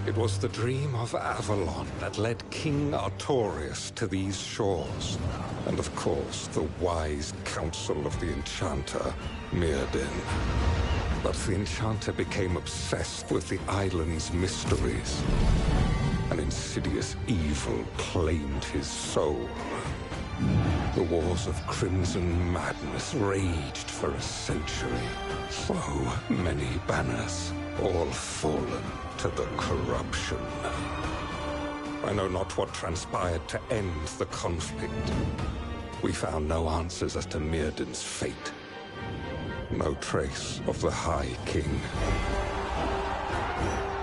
It was the dream of Avalon that led King Artorius to these shores. And of course, the wise counsel of the enchanter, Mirrodin. But the enchanter became obsessed with the island's mysteries. An insidious evil claimed his soul. The wars of crimson madness raged for a century. So many banners, all fallen to the corruption. I know not what transpired to end the conflict. We found no answers as to Mirrodin's fate. No trace of the High King.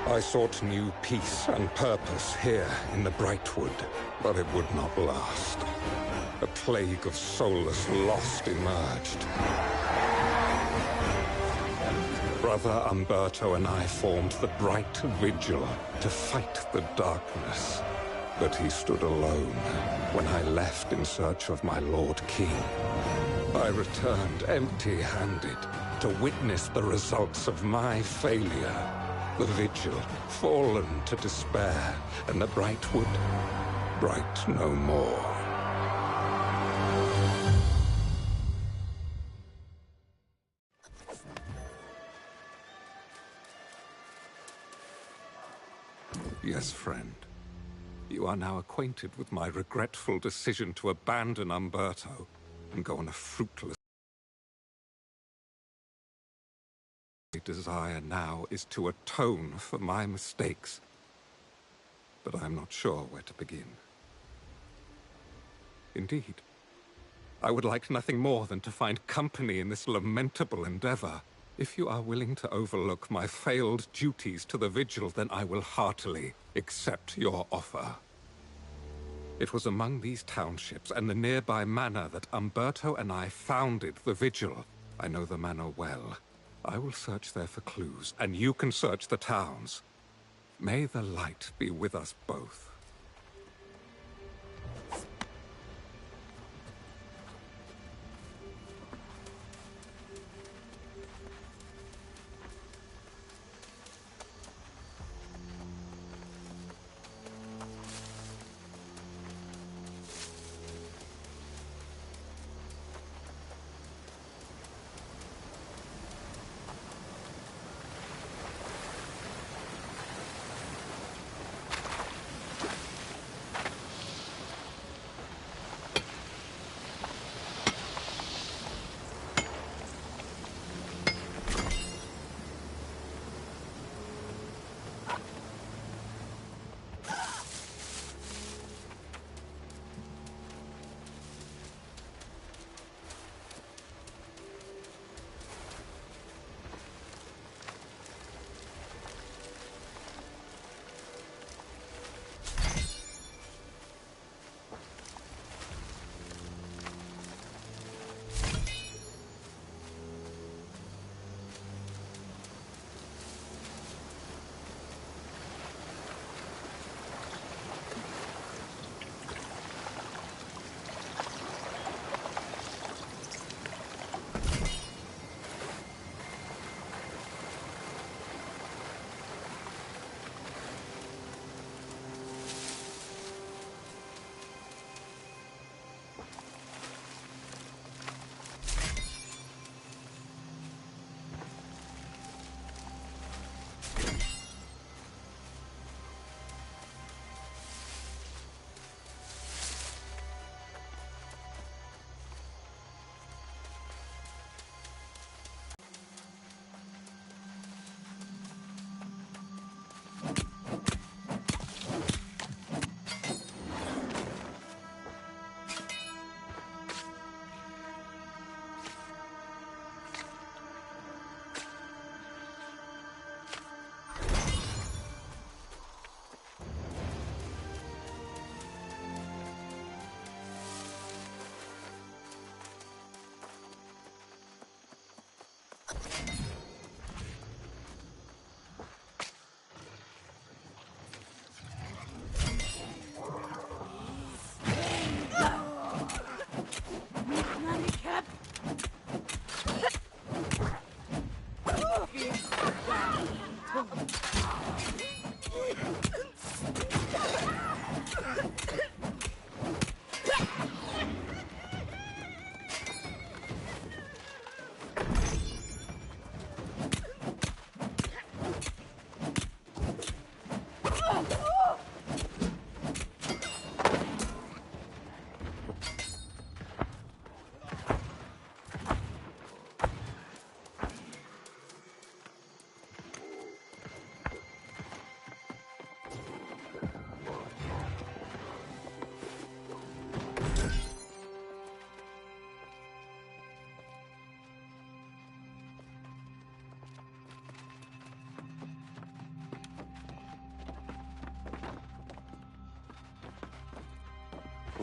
I sought new peace and purpose here in the Brightwood, but it would not last. A plague of soulless lost emerged. Brother Umberto and I formed the Bright Vigil to fight the darkness. But he stood alone when I left in search of my Lord King. I returned empty-handed to witness the results of my failure. The Vigil, fallen to despair, and the Brightwood, bright no more. Yes, friend. You are now acquainted with my regretful decision to abandon Umberto and go on a fruitless... My desire now is to atone for my mistakes, but I am not sure where to begin. Indeed, I would like nothing more than to find company in this lamentable endeavor. If you are willing to overlook my failed duties to the Vigil, then I will heartily accept your offer. It was among these townships and the nearby manor that Umberto and I founded the Vigil. I know the manor well. I will search there for clues, and you can search the towns. May the light be with us both.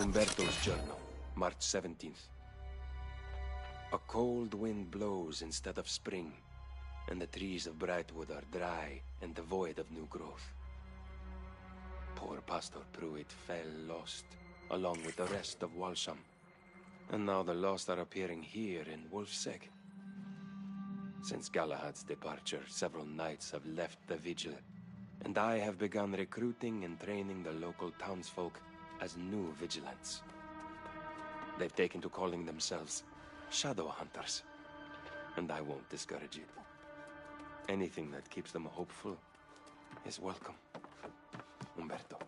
Umberto's journal, March 17th. A cold wind blows instead of spring, and the trees of Brightwood are dry and devoid of new growth. Poor Pastor Pruitt fell lost, along with the rest of Walsham, and now the lost are appearing here in Wolfseg. Since Galahad's departure, several knights have left the vigil, and I have begun recruiting and training the local townsfolk as new vigilants. They've taken to calling themselves shadow hunters, and I won't discourage it. Anything that keeps them hopeful is welcome. Umberto.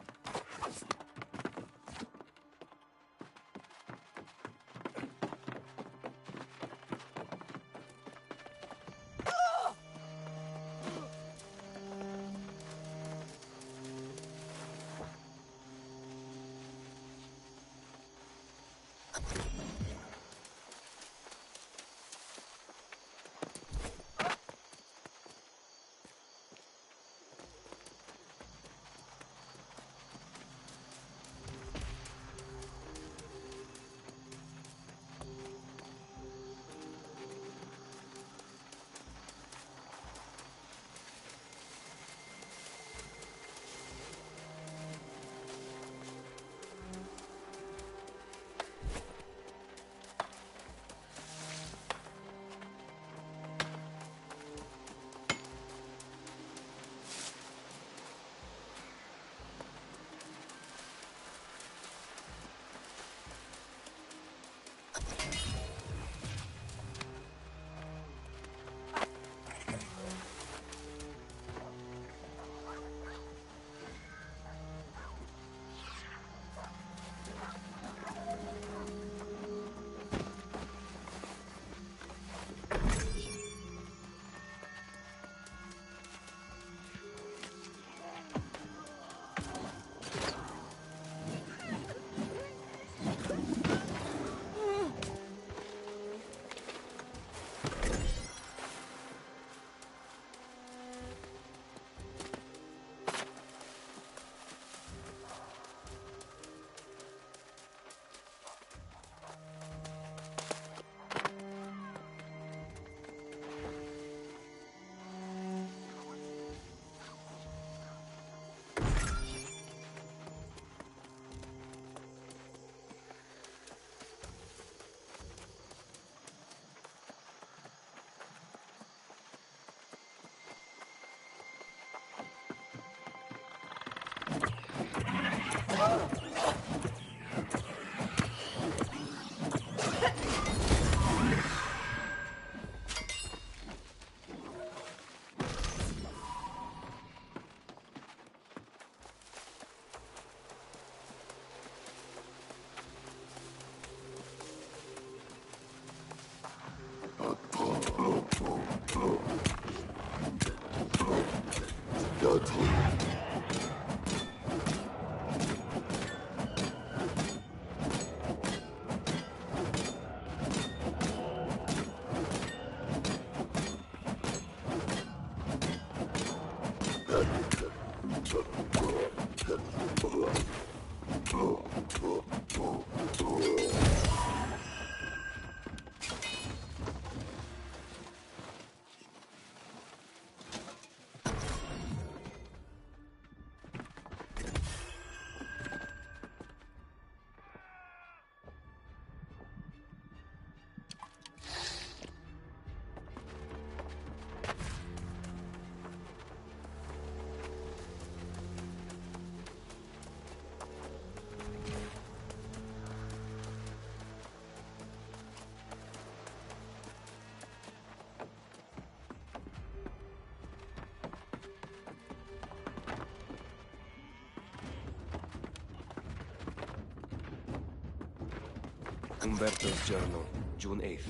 Umberto's journal, June 8th.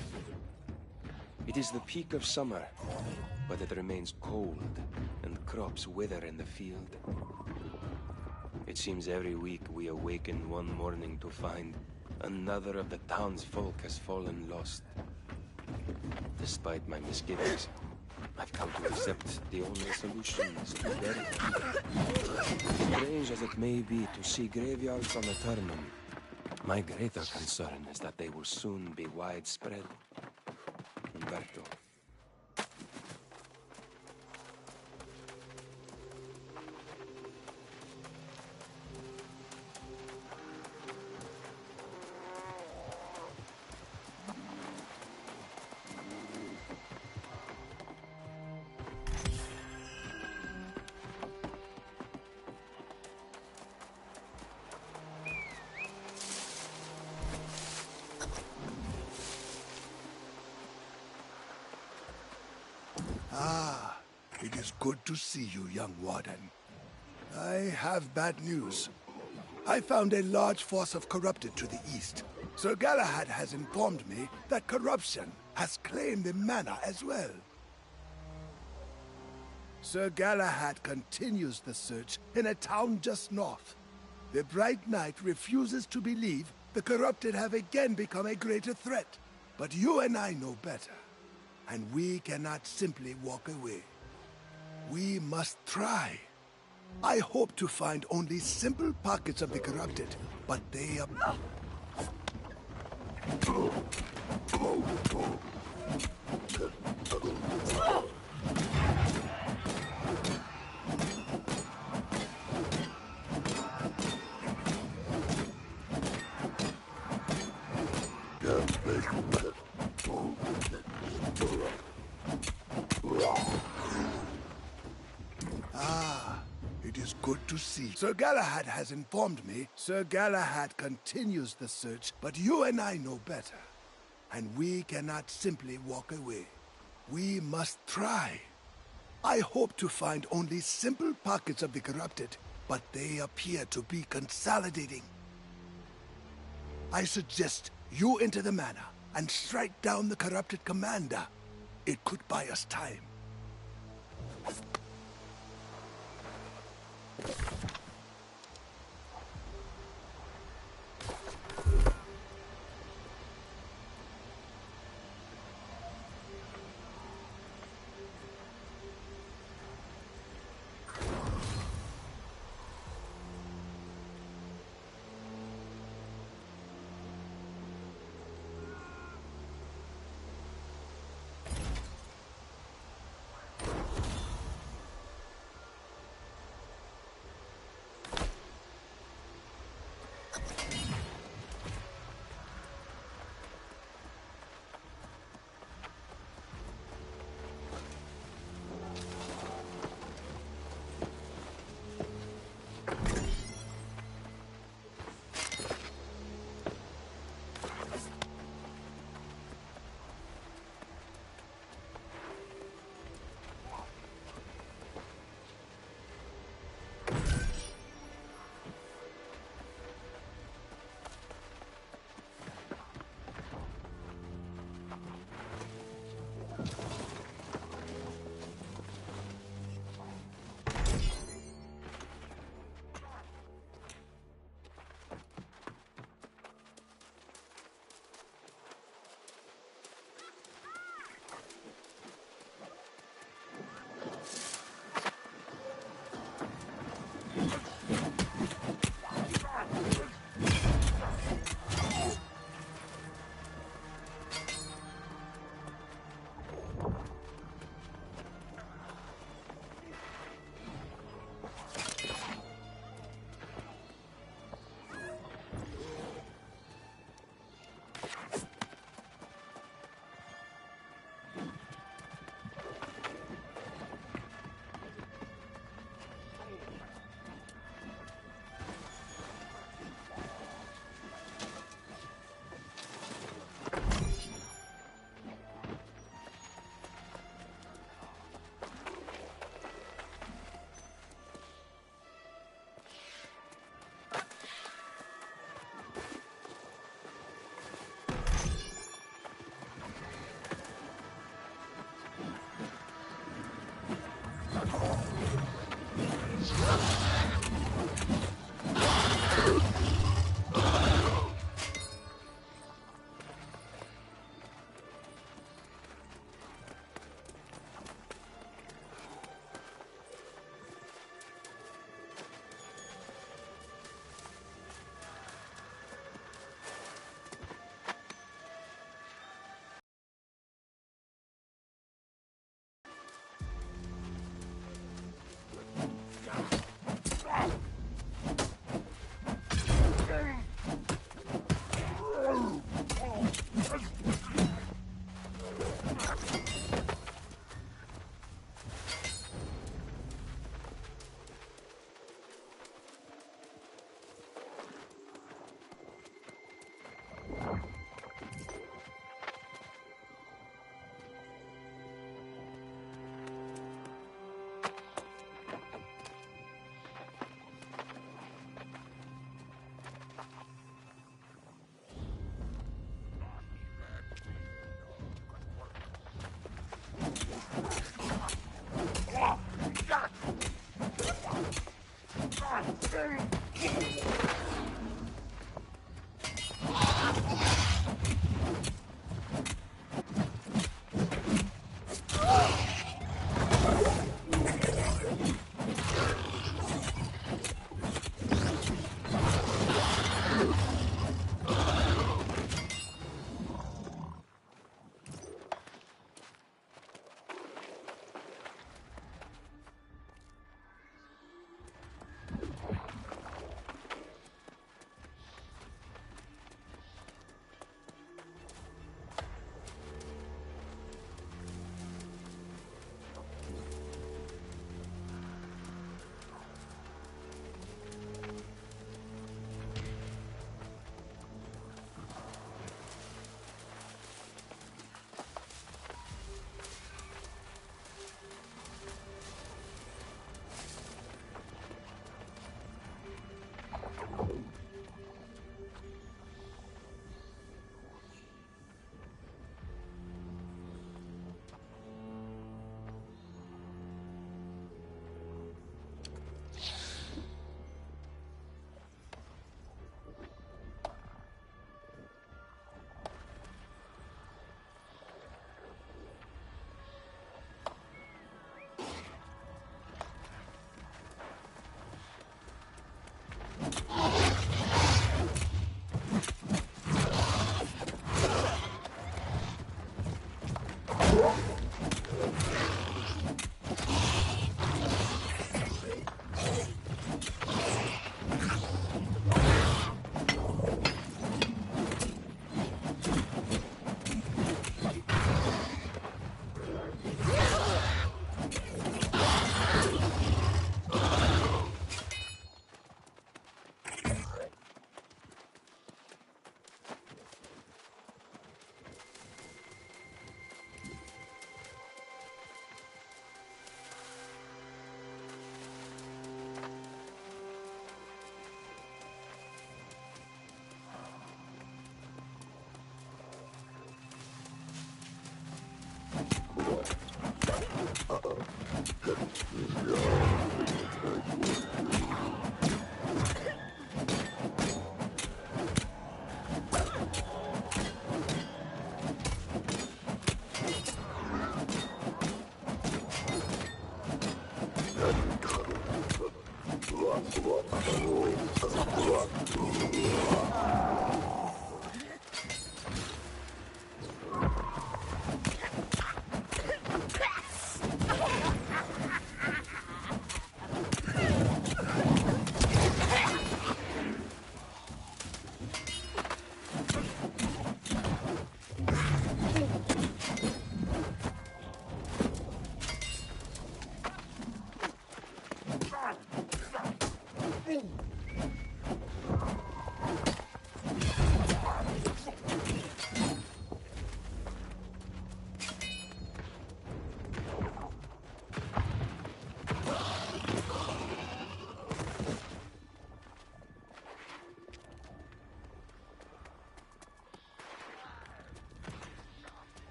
It is the peak of summer, but it remains cold, and crops wither in the field. It seems every week we awaken one morning to find another of the townsfolk has fallen lost. Despite my misgivings, I've come to accept the only solution is to bury them. Strange as it may be to see graveyards on Aeternum, My greater concern is that they will soon be widespread. Umberto. Ah, it is good to see you, young warden. I have bad news. I found a large force of corrupted to the east. Sir Galahad has informed me that corruption has claimed the manor as well. Sir Galahad continues the search in a town just north. The Bright Knight refuses to believe the corrupted have again become a greater threat. But you and I know better. And we cannot simply walk away. We must try. I hope to find only simple pockets of the corrupted, but they are... Ah, it is good to see. Sir Galahad has informed me. Sir Galahad continues the search, but you and I know better. And we cannot simply walk away. We must try. I hope to find only simple pockets of the corrupted, but they appear to be consolidating. I suggest you enter the manor and strike down the corrupted commander. It could buy us time.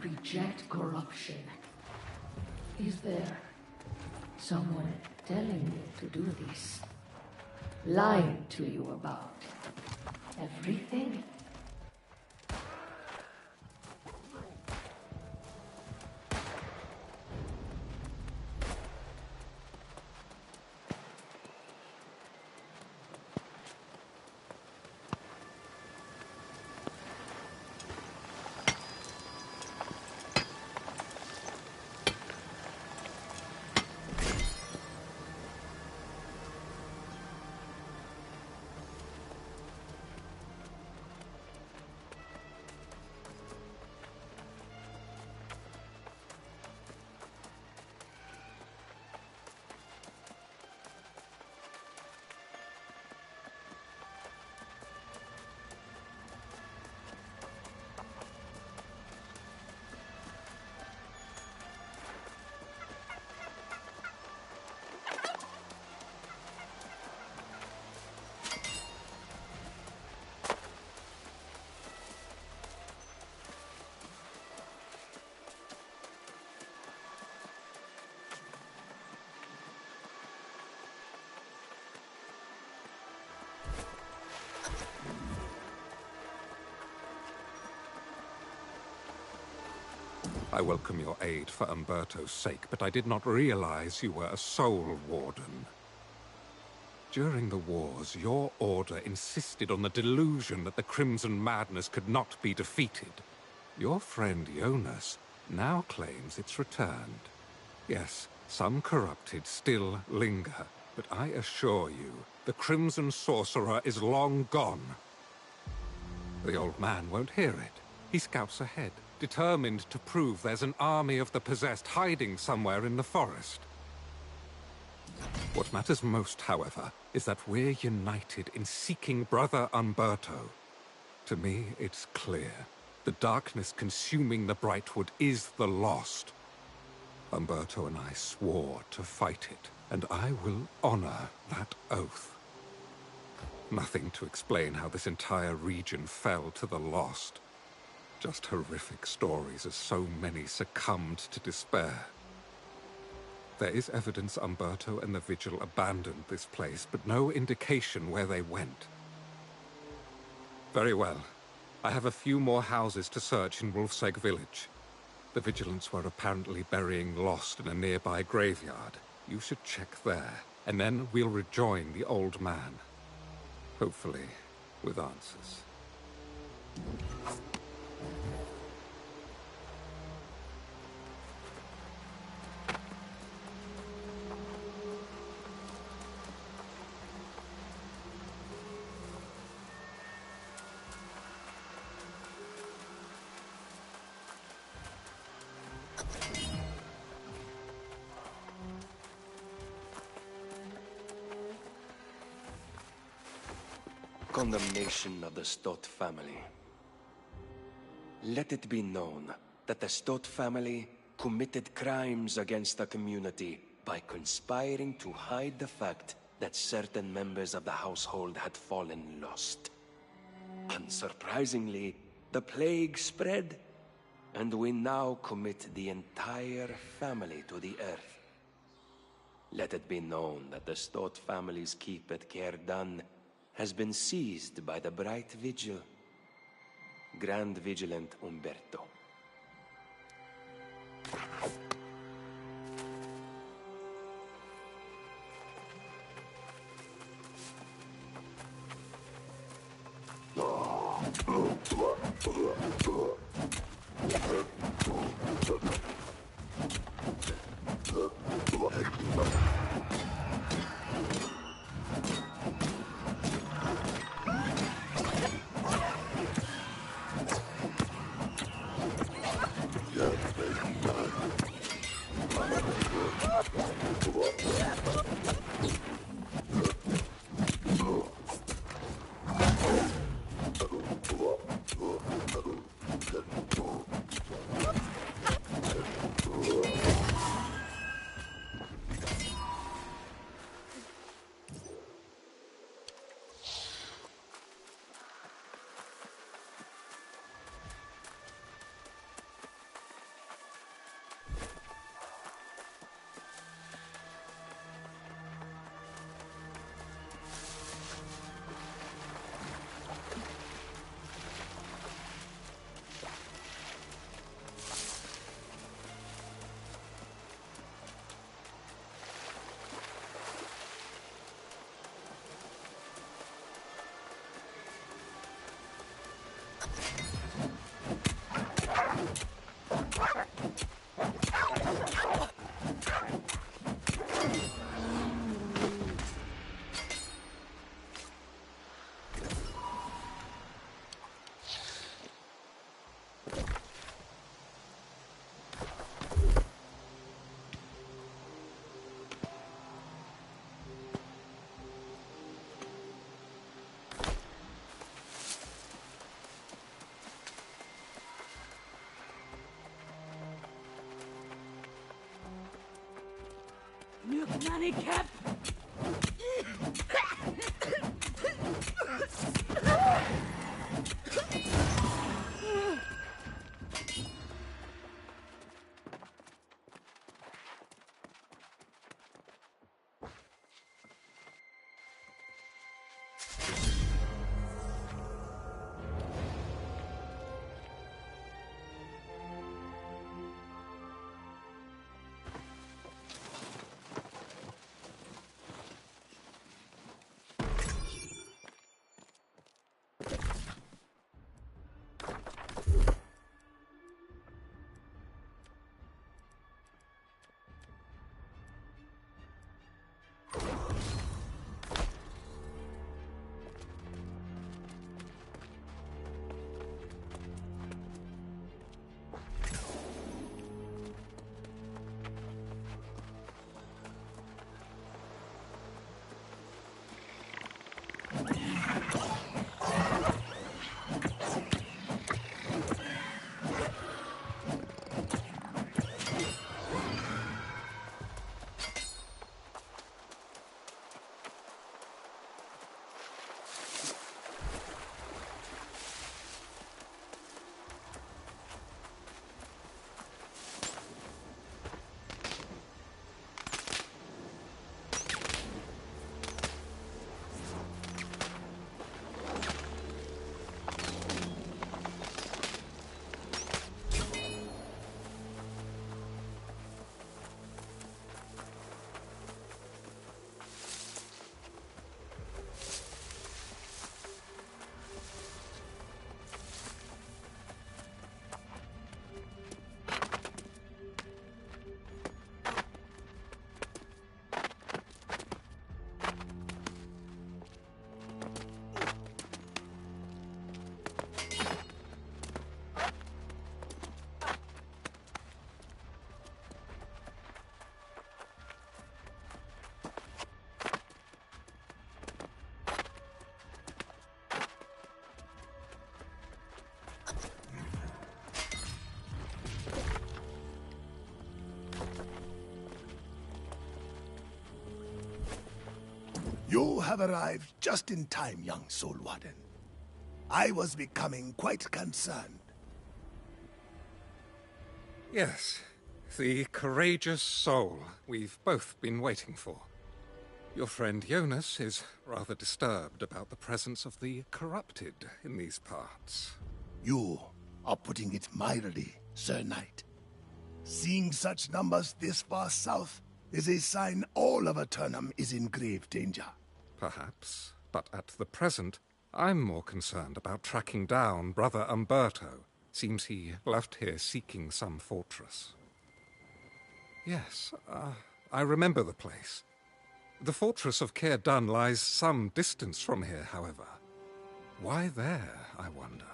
reject corruption. Is there someone telling you to do this? Lying to you about everything? I welcome your aid for Umberto's sake, but I did not realize you were a soul warden. During the wars, your order insisted on the delusion that the Crimson Madness could not be defeated. Your friend Jonas now claims it's returned. Yes, some corrupted still linger, but I assure you, the Crimson Sorcerer is long gone. The old man won't hear it. He scouts ahead, determined to prove there's an army of the possessed hiding somewhere in the forest. What matters most, however, is that we're united in seeking Brother Umberto. To me, it's clear. The darkness consuming the Brightwood is the lost. Umberto and I swore to fight it, and I will honor that oath. Nothing to explain how this entire region fell to the lost. Just horrific stories as so many succumbed to despair. There is evidence Umberto and the Vigil abandoned this place, but no indication where they went. Very well. I have a few more houses to search in Wolfsegg village. The Vigilants were apparently burying Lost in a nearby graveyard. You should check there, and then we'll rejoin the old man. Hopefully, with answers. Condemnation of the Stott family. Let it be known that the Stott family committed crimes against the community by conspiring to hide the fact that certain members of the household had fallen lost. Unsurprisingly, the plague spread, and we now commit the entire family to the earth. Let it be known that the Stott family's keep at Cairdan has been seized by the Bright Vigil. Grand Vigilant Umberto. Nanny Cap! You have arrived just in time, young Soul Warden. I was becoming quite concerned. Yes, the courageous soul we've both been waiting for. Your friend Jonas is rather disturbed about the presence of the corrupted in these parts. You are putting it mildly, Sir Knight. Seeing such numbers this far south is a sign all of Aeternum is in grave danger. Perhaps, but at the present, I'm more concerned about tracking down Brother Umberto. Seems he left here seeking some fortress. Yes, I remember the place. The fortress of Caer Dun lies some distance from here, however. Why there, I wonder?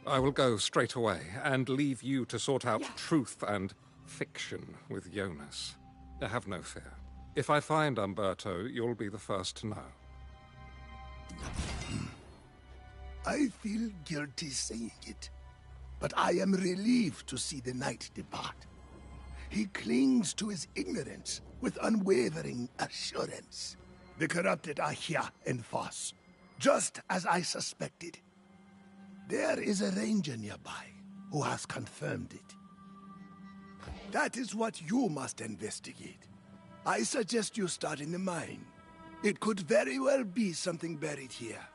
I will go straight away, and leave you to sort out truth and fiction with Jonas. Have no fear. If I find Umberto, you'll be the first to know. I feel guilty saying it, but I am relieved to see the knight depart. He clings to his ignorance with unwavering assurance. The corrupted are here in Foss, just as I suspected. There is a ranger nearby who has confirmed it. That is what you must investigate. I suggest you start in the mine. It could very well be something buried here.